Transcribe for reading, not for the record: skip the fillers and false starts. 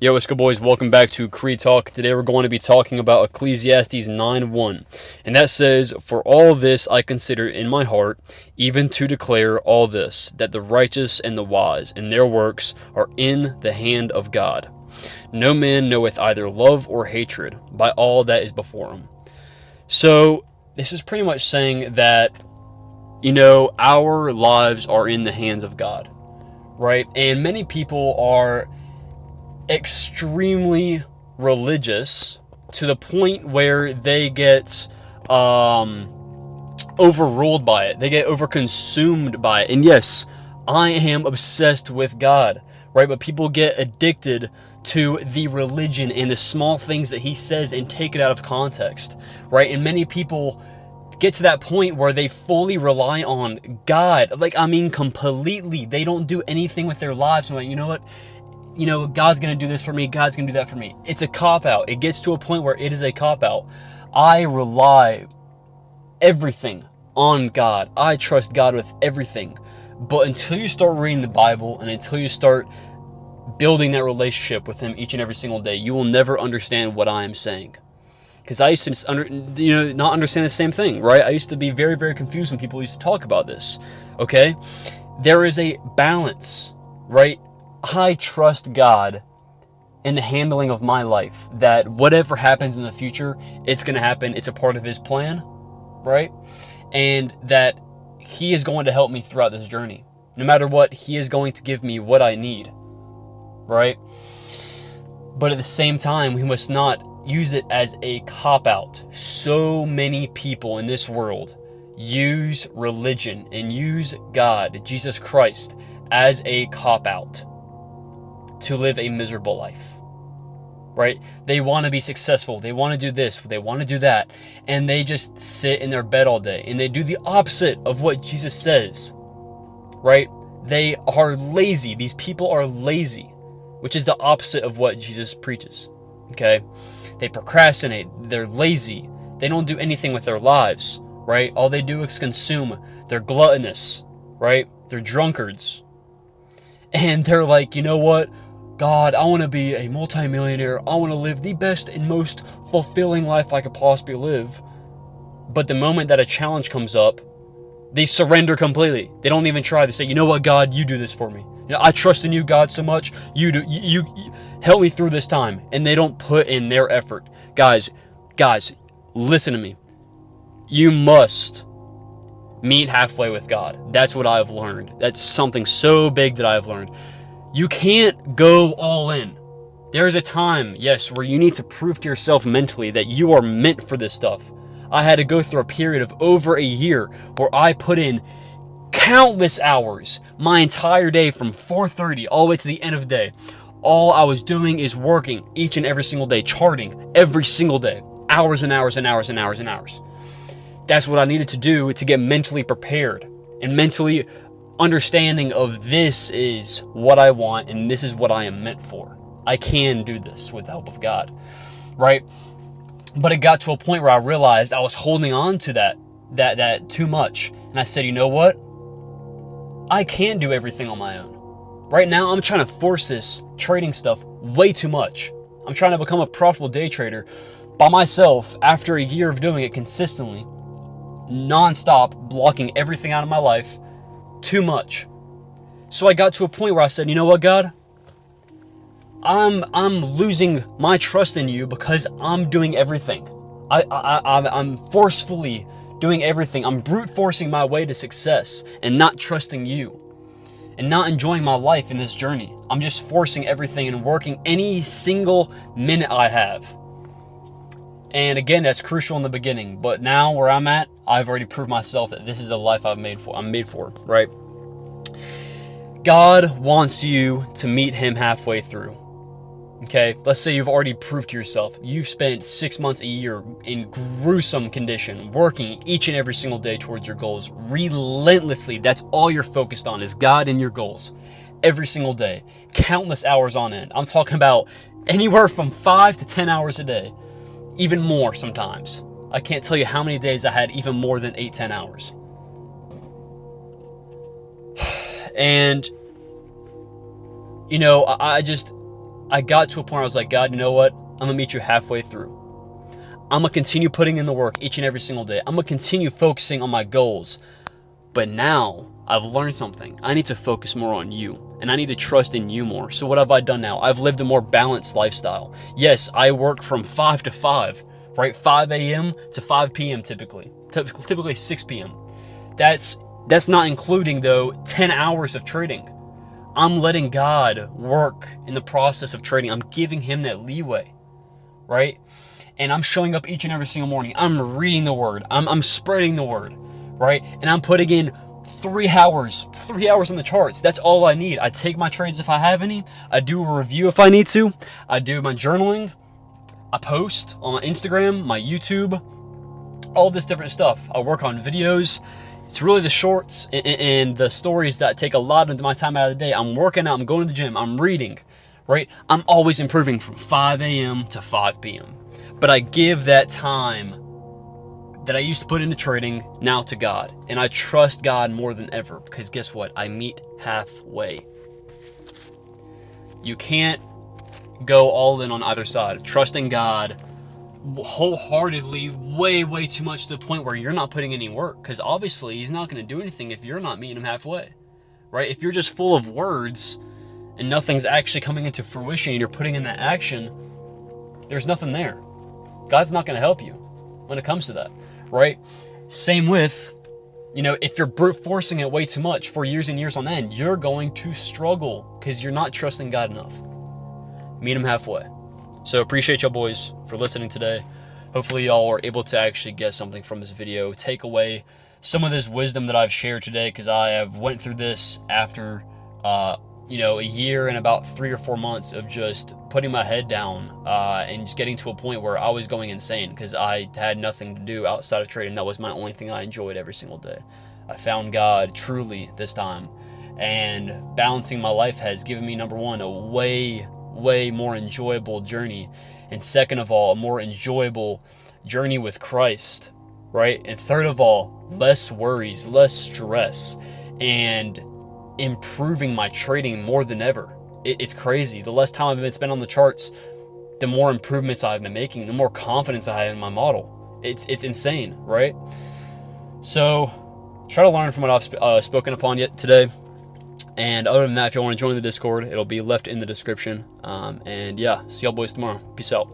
Yo, what's good, boys? Welcome back to Creed Talk. Today we're going to be talking about Ecclesiastes 9:1. And that says, "For all this I consider in my heart, even to declare all this, that the righteous and the wise and their works are in the hand of God. No man knoweth either love or hatred by all that is before him." So, this is pretty much saying that, our lives are in the hands of God, right? And many people are extremely religious to the point where they get overruled by it. They get overconsumed by it. And yes, I am obsessed with God, right? But people get addicted to the religion and the small things that he says and take it out of context, right? And many people get to that point where they fully rely on God. Completely. They don't do anything with their lives. I'm like, you know what? God's going to do this for me. God's going to do that for me. It's a cop-out. It gets to a point where it is a cop-out. I rely everything on God. I trust God with everything. But until you start reading the Bible and until you start building that relationship with him each and every single day, you will never understand what I am saying. Because I used to not understand the same thing, right? I used to be very, very confused when people used to talk about this, okay? There is a balance, right? I trust God in the handling of my life, that whatever happens in the future, it's going to happen. It's a part of his plan, right? And that he is going to help me throughout this journey. No matter what, he is going to give me what I need, right? But at the same time, we must not use it as a cop-out. So many people in this world use religion and use God, Jesus Christ, as a cop-out to live a miserable life, right? They want to be successful. They want to do this. They want to do that. And they just sit in their bed all day and they do the opposite of what Jesus says, right? They are lazy. These people are lazy, which is the opposite of what Jesus preaches, okay? They procrastinate. They're lazy. They don't do anything with their lives, right? All they do is consume. They're gluttonous, right? They're drunkards. And they're like, you know what? God, I want to be a multimillionaire. I want to live the best and most fulfilling life I could possibly live. But the moment that a challenge comes up, they surrender completely. They don't even try. They say, you know what, God, you do this for me. I trust in you, God, so much. You help me through this time. And they don't put in their effort. Guys, listen to me. You must meet halfway with God. That's what I've learned. That's something so big that I've learned. You can't go all in. There's a time, yes, where you need to prove to yourself mentally that you are meant for this stuff. I had to go through a period of over a year where I put in countless hours, my entire day from 4:30 all the way to the end of the day. All I was doing is working each and every single day, charting every single day, hours and hours and hours and hours and hours. That's what I needed to do to get mentally prepared and mentally understanding of this is what I want and this is what I am meant for. I can do this with the help of God, right? But it got to a point where I realized I was holding on to that too much. And I said, you know what? I can do everything on my own. Right now, I'm trying to force this trading stuff way too much. I'm trying to become a profitable day trader by myself after a year of doing it consistently, non-stop, blocking everything out of my life too much. So I got to a point where I said, you know what, God? I'm losing my trust in you because I'm doing everything. I'm forcefully doing everything. I'm brute forcing my way to success and not trusting you and not enjoying my life in this journey. I'm just forcing everything and working any single minute I have. And again, that's crucial in the beginning. But now where I'm at, I've already proved myself that this is the life I'm made for, right? God wants you to meet him halfway through. Okay, let's say you've already proved to yourself. You've spent 6 months, a year in gruesome condition, working each and every single day towards your goals relentlessly. That's all you're focused on is God and your goals. Every single day, countless hours on end. I'm talking about anywhere from 5 to 10 hours a day, even more sometimes. I can't tell you how many days I had even more than 8-10 hours. And, I just I got to a point where I was like, God, you know what? I'm going to meet you halfway through. I'm going to continue putting in the work each and every single day. I'm going to continue focusing on my goals. But now I've learned something. I need to focus more on you, and I need to trust in you more. So what have I done now? I've lived a more balanced lifestyle. Yes, I work from 5 to 5, right? 5 a.m. to 5 p.m. typically 6 p.m. That's not including, though, 10 hours of trading. I'm letting God work in the process of trading. I'm giving him that leeway, right? And I'm showing up each and every single morning. I'm reading the word. I'm spreading the word, right? And I'm putting in 3 hours on the charts. That's all I need. I take my trades if I have any. I do a review if I need to. I do my journaling. I post on my Instagram, my YouTube, all this different stuff. I work on videos. It's really the shorts and the stories that take a lot of my time out of the day. I'm working out. I'm going to the gym. I'm reading, right? I'm always improving from 5 a.m. to 5 p.m. But I give that time that I used to put into trading now to God. And I trust God more than ever, because guess what? I meet halfway. You can't go all in on either side. Trusting God wholeheartedly, way too much, to the point where you're not putting any work, because obviously he's not going to do anything if you're not meeting him halfway, right? If you're just full of words and nothing's actually coming into fruition and you're putting in that action, there's nothing there. God's not going to help you when it comes to that, right? Same with, if you're brute forcing it way too much for years and years on end, you're going to struggle because you're not trusting God enough. Meet him halfway. So appreciate y'all boys for listening today. Hopefully y'all are able to actually get something from this video, take away some of this wisdom that I've shared today, because I have went through this after a year and about 3 or 4 months of just putting my head down and just getting to a point where I was going insane because I had nothing to do outside of trading. That was my only thing I enjoyed every single day. I found God truly this time, and balancing my life has given me, number one, a way more enjoyable journey, and second of all, a more enjoyable journey with Christ, right? And third of all, less worries, less stress, and improving my trading more than ever. It's crazy. The less time I've been spent on the charts, the more improvements I've been making, the more confidence I have in my model. It's insane, right? So try to learn from what I've spoken upon yet today. And other than that, if you want to join the Discord, it'll be left in the description. And yeah, see y'all boys tomorrow. Peace out.